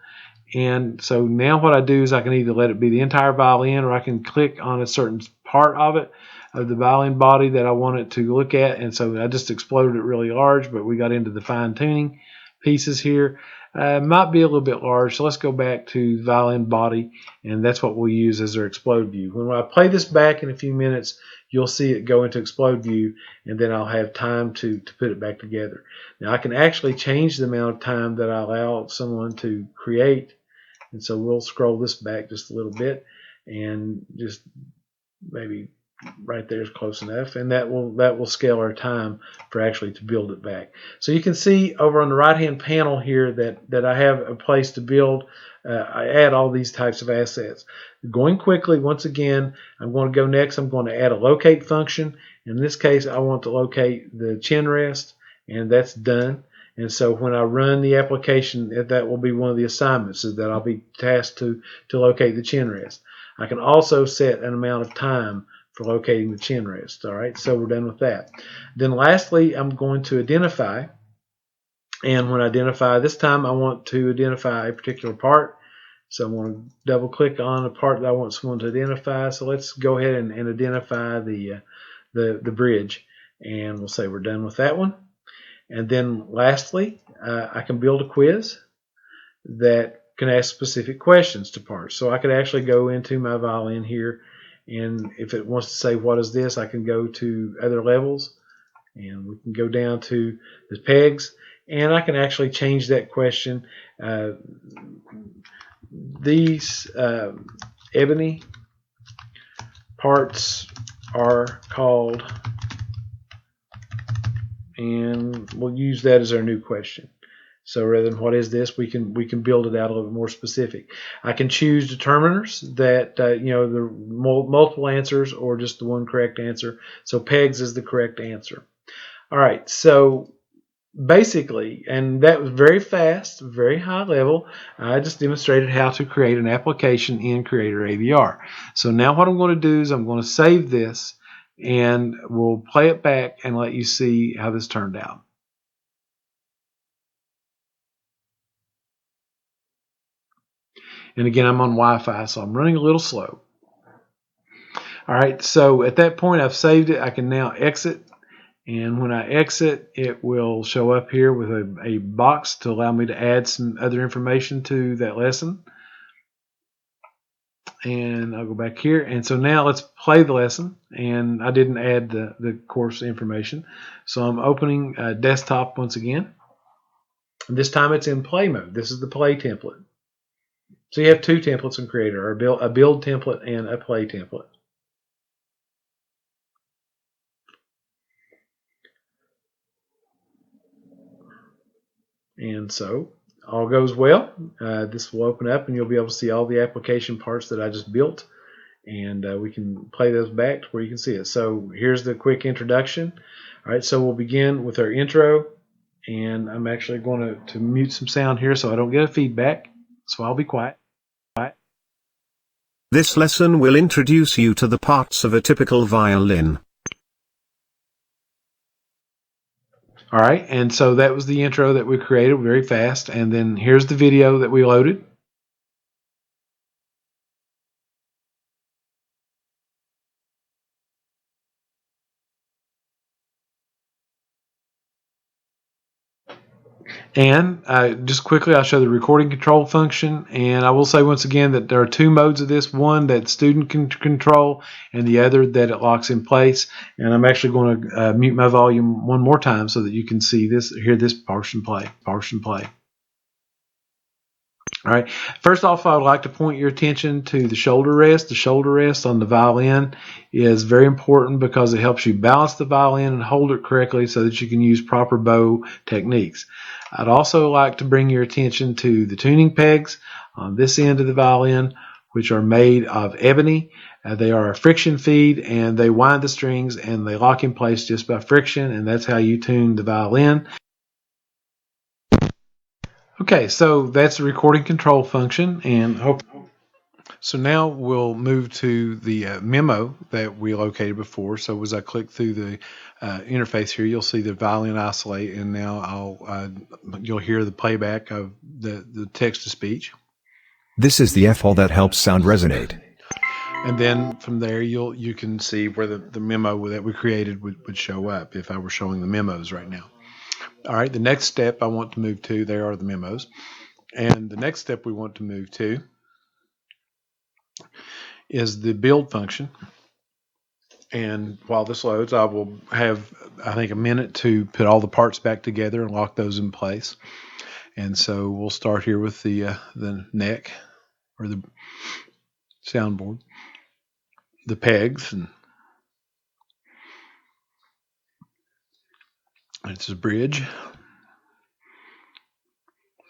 And so now what I do is I can either let it be the entire violin, or I can click on a certain part of it, of the violin body that I want it to look at. And so I just exploded it really large, but we got into the fine tuning pieces here. Might be a little bit large, so let's go back to violin body, and that's what we'll use as our explode view. When I play this back in a few minutes, you'll see it go into explode view, and then I'll have time to put it back together. Now I can actually change the amount of time that I allow someone to create, and so we'll scroll this back just a little bit, and just maybe right there is close enough, and that will scale our time for actually to build it back. So you can see over on the right hand panel here that I have a place to build. I add all these types of assets. Going quickly, once again, I'm going to go next. I'm going to add a locate function. In this case, I want to locate the chin rest, and that's done. And so when I run the application, that will be one of the assignments, is that I'll be tasked to locate the chin rest. I can also set an amount of time for locating the chin rest. All right, so we're done with that. Then lastly, I'm going to identify, and when I identify, this time I want to identify a particular part. So I'm going to double click on the part that I want someone to identify. So let's go ahead and identify the bridge, and we'll say we're done with that one. And then lastly, I can build a quiz that can ask specific questions to parts. So I could actually go into my violin here, and if it wants to say what is this, I can go to other levels, and we can go down to the pegs, and I can actually change that question. These ebony parts are called, and we'll use that as our new question. So rather than what is this, we can build it out a little bit more specific. I can choose determiners that the multiple answers or just the one correct answer. So pegs is the correct answer. All right, so basically, and that was very fast, very high level. I just demonstrated how to create an application in Creator AVR. So now what I'm going to do is I'm going to save this, and we'll play it back and let you see how this turned out. And again, I'm on Wi-Fi, so I'm running a little slow. All right, so at that point, I've saved it. I can now exit. And when I exit, it will show up here with a box to allow me to add some other information to that lesson. And I'll go back here. And so now let's play the lesson. And I didn't add the course information. So I'm opening desktop once again. And this time it's in play mode. This is the play template. So you have two templates in Creator, a build template and a play template. And so all goes well. This will open up and you'll be able to see all the application parts that I just built. And we can play those back to where you can see it. So here's the quick introduction. All right, so we'll begin with our intro. And I'm actually going to mute some sound here so I don't get a feedback. So I'll be quiet. This lesson will introduce you to the parts of a typical violin. All right, and so that was the intro that we created very fast. And then here's the video that we loaded. And just quickly, I'll show the recording control function. And I will say once again that there are two modes of this. One that student can control and the other that it locks in place. And I'm actually going to mute my volume one more time so that you can see this, hear this portion play. All right. First off, I would like to point your attention to the shoulder rest. The shoulder rest on the violin is very important because it helps you balance the violin and hold it correctly so that you can use proper bow techniques. I'd also like to bring your attention to the tuning pegs on this end of the violin, which are made of ebony. They are a friction feed and they wind the strings and they lock in place just by friction, and that's how you tune the violin. Okay, so that's the recording control function, and so now we'll move to the memo that we located before. So as I click through the interface here, you'll see the violin isolate, and now you'll hear the playback of the text to speech. This is the F-hole that helps sound resonate. And then from there, you can see where the memo that we created would show up if I were showing the memos right now. All right, the next step I want to move to, there are the memos. And the next step we want to move to is the build function. And while this loads, I will have, I think, a minute to put all the parts back together and lock those in place. And so we'll start here with the neck or the soundboard, the pegs, and it's a bridge.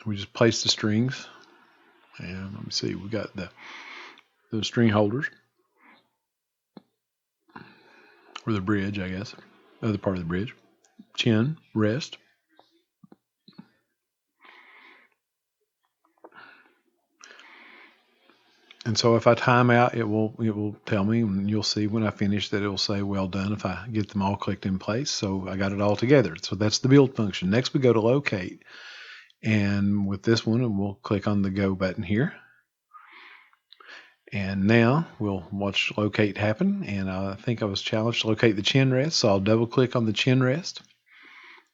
We just place the strings, and let me see, we got those string holders, or the bridge, I guess, other part of the bridge, chin, rest. And so if I time out, it will tell me, and you'll see when I finish that it will say well done if I get them all clicked in place. So I got it all together. So that's the build function. Next we go to locate. And with this one, we'll click on the go button here. And now we'll watch locate happen. And I think I was challenged to locate the chin rest. So I'll double click on the chin rest.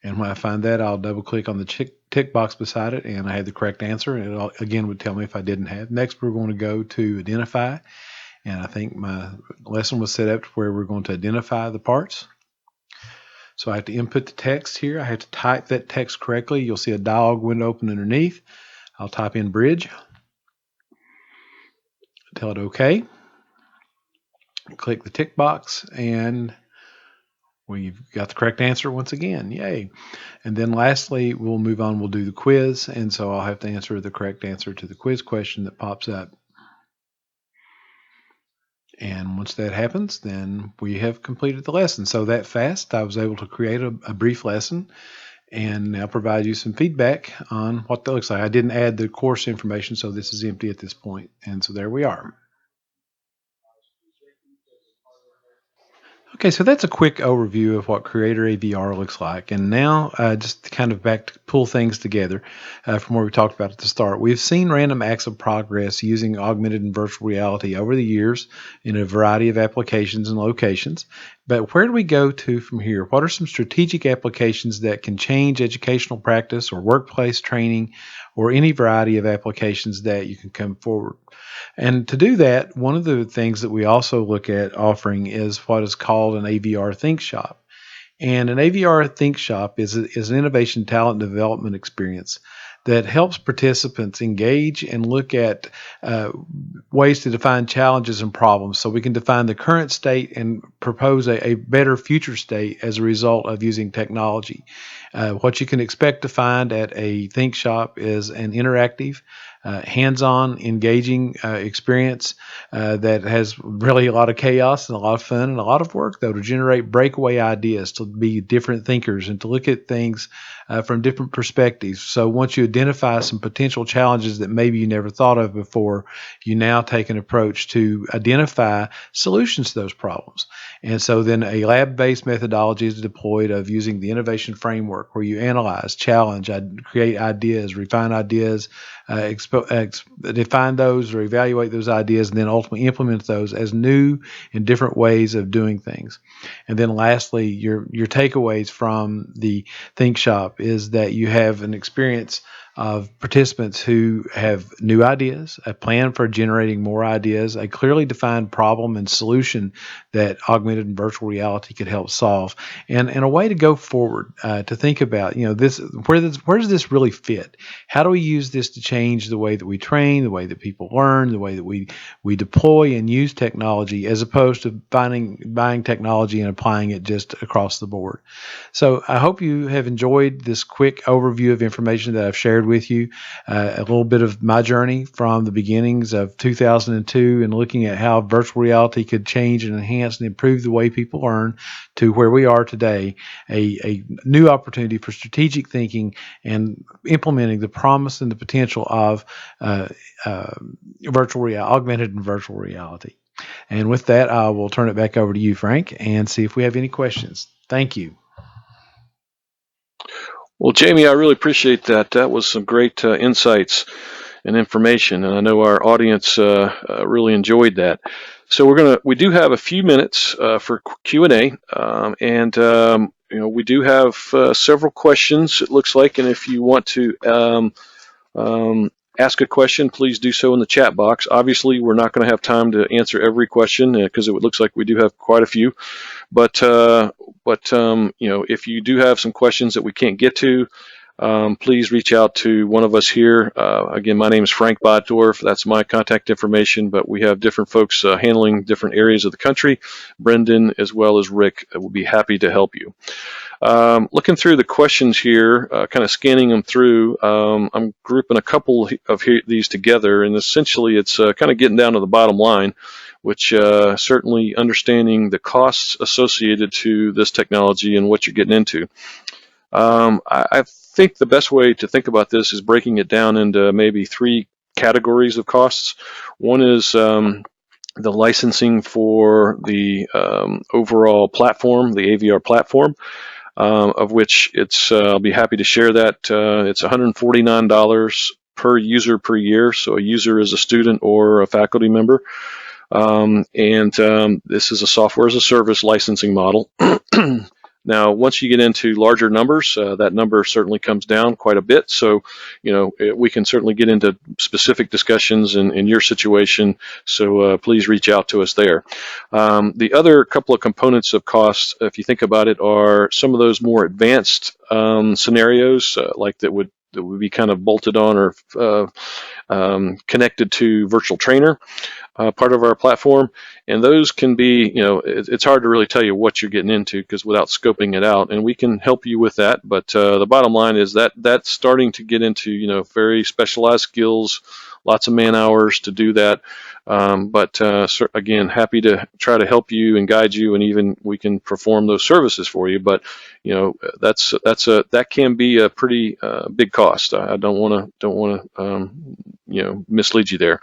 And when I find that, I'll double click on the tick box beside it, and I had the correct answer. And it again would tell me if I didn't have. Next, we're going to go to identify. And I think my lesson was set up to where we're going to identify the parts. So I have to input the text here. I have to type that text correctly. You'll see a dialog window open underneath. I'll type in bridge. Tell it OK. Click the tick box, and we've got the correct answer once again. Yay. And then lastly, we'll move on. We'll do the quiz. And so I'll have to answer the correct answer to the quiz question that pops up. And once that happens, then we have completed the lesson. So that fast, I was able to create a brief lesson and now provide you some feedback on what that looks like. I didn't add the course information, so this is empty at this point. And so there we are. Okay, so that's a quick overview of what Creator AVR looks like. And now, just to kind of back to pull things together from where we talked about at the start, we've seen random acts of progress using augmented and virtual reality over the years in a variety of applications and locations. But where do we go to from here? What are some strategic applications that can change educational practice or workplace training or any variety of applications that you can come forward? And to do that, one of the things that we also look at offering is what is called an AVR Think Shop. And an AVR Think Shop is an innovation talent development experience that helps participants engage and look at ways to define challenges and problems so we can define the current state and propose a better future state as a result of using technology. What you can expect to find at a Think Shop is an interactive, hands-on, engaging experience that has really a lot of chaos and a lot of fun and a lot of work, though, to generate breakaway ideas, to be different thinkers, and to look at things from different perspectives. So once you identify some potential challenges that maybe you never thought of before, you now take an approach to identify solutions to those problems. And so then a lab-based methodology is deployed of using the innovation framework, where you analyze, challenge, create ideas, refine ideas, define those or evaluate those ideas, and then ultimately implement those as new and different ways of doing things. And then lastly, your takeaways from the Think Shop is that you have an experience of participants who have new ideas, a plan for generating more ideas, a clearly defined problem and solution that augmented and virtual reality could help solve, and a way to go forward to think about, this, where does this really fit? How do we use this to change the way that we train, the way that people learn, the way that we deploy and use technology, as opposed to buying technology and applying it just across the board? So I hope you have enjoyed this quick overview of information that I've shared with you, a little bit of my journey from the beginnings of 2002 and looking at how virtual reality could change and enhance and improve the way people learn, to where we are today, a new opportunity for strategic thinking and implementing the promise and the potential of augmented and virtual reality. And with that, I will turn it back over to you, Frank, and see if we have any questions. Thank you. Well, Jamie, I really appreciate that. That was some great insights and information, and I know our audience really enjoyed that. So we do have a few minutes for Q&A, we do have several questions, it looks like, and if you want to ask a question, please do so in the chat box. Obviously, we're not going to have time to answer every question because it looks like we do have quite a few. But if you do have some questions that we can't get to, please reach out to one of us here. Again, my name is Frank Botdorf. That's my contact information, but we have different folks handling different areas of the country. Brendan, as well as Rick, will be happy to help you. Looking through the questions here, kind of scanning them through, I'm grouping a couple of these together, and essentially it's kind of getting down to the bottom line, which certainly understanding the costs associated to this technology and what you're getting into. I think the best way to think about this is breaking it down into maybe three categories of costs. One is the licensing for the overall platform, the AVR platform, of which I'll be happy to share that. It's $149 per user per year. So a user is a student or a faculty member. This is a software as a service licensing model. Now, once you get into larger numbers, that number certainly comes down quite a bit. So, we can certainly get into specific discussions in your situation. So please reach out to us there. The other couple of components of costs, if you think about it, are some of those more advanced scenarios, like that would be kind of bolted on or connected to Virtual Trainer. Part of our platform, and those can be, it's hard to really tell you what you're getting into because without scoping it out, and we can help you with that. But the bottom line is that that's starting to get into, very specialized skills lots of man hours to do that. But again, happy to try to help you and guide you, and even we can perform those services for you. But that can be a pretty big cost. I don't want to mislead you there.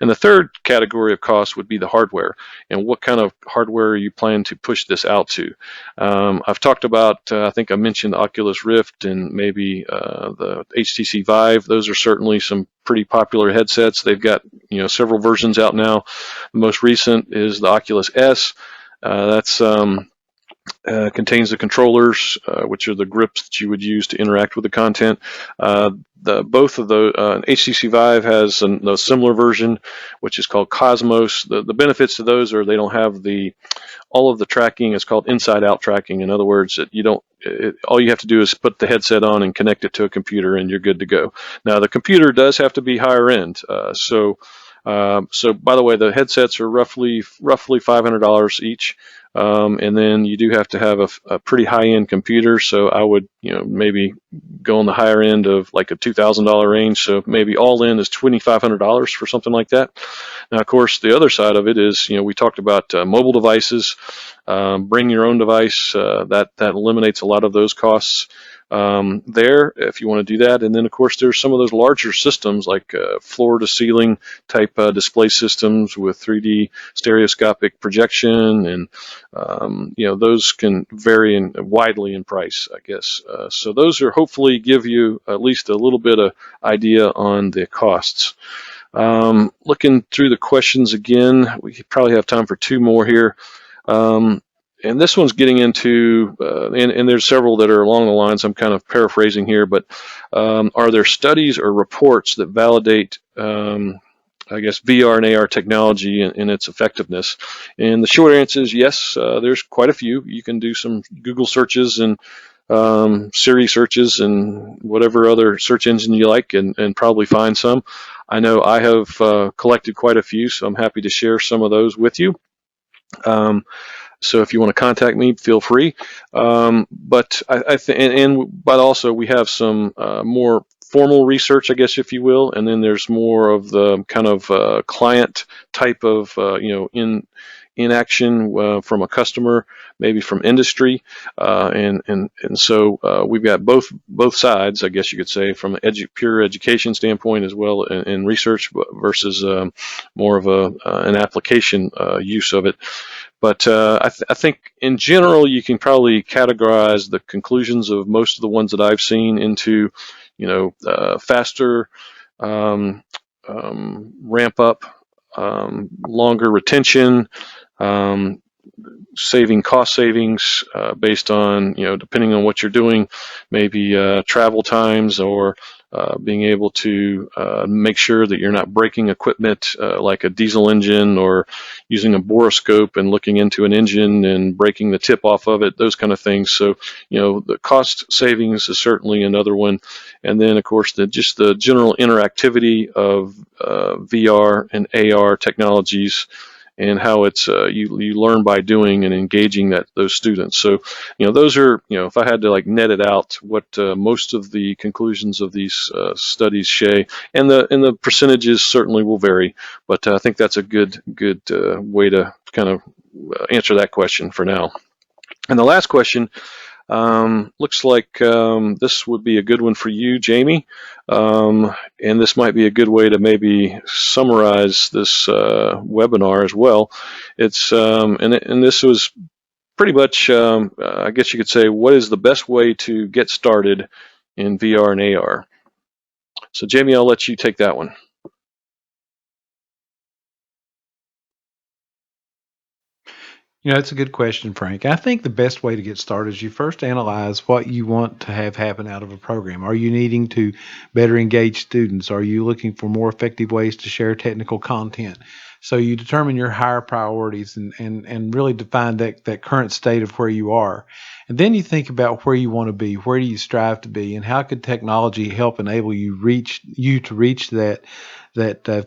And the third category of cost would be the hardware, and what kind of hardware are you planning to push this out to? I've talked about, I think I mentioned the Oculus Rift and maybe the HTC Vive. Those are certainly some pretty popular headsets. They've got several versions out now. The most recent is the Oculus S. That's contains the controllers, which are the grips that you would use to interact with the content. Both of the HTC Vive has a similar version, which is called Cosmos. The benefits to those are they don't have all of the tracking. Is called inside-out tracking. In other words, all you have to do is put the headset on and connect it to a computer, and you're good to go. Now, the computer does have to be higher end. So by the way, the headsets are roughly $500 each. And then you do have to have a pretty high-end computer. So I would, maybe go on the higher end of like a $2,000 range. So maybe all in is $2,500 for something like that. Now, of course, the other side of it is, we talked about mobile devices. Bring your own device. That eliminates a lot of those costs. There, if you want to do that. And then, of course, there's some of those larger systems like floor-to-ceiling type display systems with 3D stereoscopic projection, and those can vary widely in price, I guess. So those are hopefully give you at least a little bit of idea on the costs. Looking through the questions again, we probably have time for two more here. And this one's getting into, and there's several that are along the lines, I'm kind of paraphrasing here, but are there studies or reports that validate, I guess, VR and AR technology and its effectiveness? And the short answer is yes, there's quite a few. You can do some Google searches and Siri searches and whatever other search engine you like, and probably find some. I know I have collected quite a few, so I'm happy to share some of those with you. So if you want to contact me, feel free. But I think, but also we have some more formal research, I guess, if you will, and then there's more of the kind of client type of, in action from a customer, maybe from industry, and so we've got both sides, I guess you could say, from an pure education standpoint as well in research versus more of an application use of it. But I think in general, you can probably categorize the conclusions of most of the ones that I've seen into, faster ramp up, longer retention, cost savings based on, depending on what you're doing, maybe travel times, or being able to make sure that you're not breaking equipment like a diesel engine, or using a boroscope and looking into an engine and breaking the tip off of it, those kind of things. So, the cost savings is certainly another one. And then, of course, just the general interactivity of VR and AR technologies, and how it's you learn by doing and engaging those students. So, those are, if I had to net it out, what most of the conclusions of these studies say, and the percentages certainly will vary, but I think that's a good way to kind of answer that question for now. And the last question looks like this would be a good one for you, Jamie. And this might be a good way to maybe summarize this webinar as well. It's and this was pretty much, I guess you could say, what is the best way to get started in VR and AR? So, Jamie, I'll let you take that one. It's a good question, Frank. I think the best way to get started is you first analyze what you want to have happen out of a program. Are you needing to better engage students? Are you looking for more effective ways to share technical content? So you determine your higher priorities and really define that current state of where you are. And then you think about where you want to be, where do you strive to be, and how could technology help enable you to reach that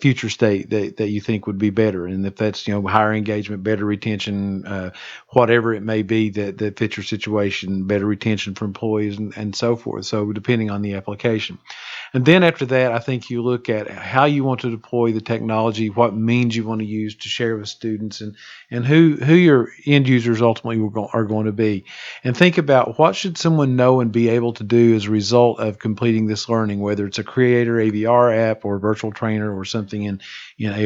future state that you think would be better. And if that's, higher engagement, better retention, whatever it may be that fits your situation, better retention for employees and so forth. So depending on the application. And then after that, I think you look at how you want to deploy the technology, what means you want to use to share with students, and who your end users ultimately are going to be. And think about what should someone know and be able to do as a result of completing this learning, whether it's a Creator AVR app or a virtual trainer or something in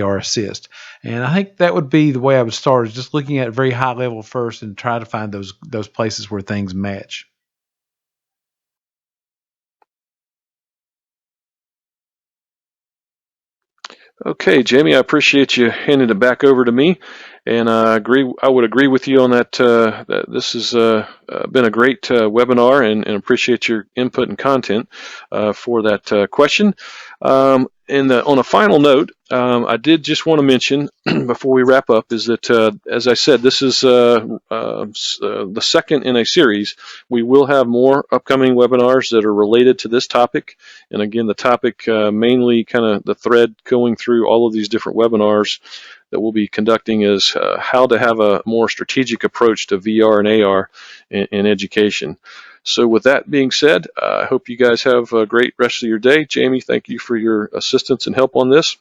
AR Assist. And I think that would be the way I would start, is just looking at a very high level first and try to find those places where things match. Okay, Jamie, I appreciate you handing it back over to me, and I would agree with you on that. That this has been a great webinar, and appreciate your input and content for that question. On a final note, I did just want to mention before we wrap up is that, as I said, this is the second in a series. We will have more upcoming webinars that are related to this topic. And again, the topic mainly kind of the thread going through all of these different webinars that we'll be conducting is how to have a more strategic approach to VR and AR in education. So with that being said, I hope you guys have a great rest of your day. Jamie, thank you for your assistance and help on this.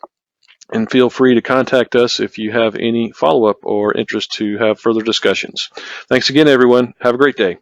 And feel free to contact us if you have any follow-up or interest to have further discussions. Thanks again, everyone. Have a great day.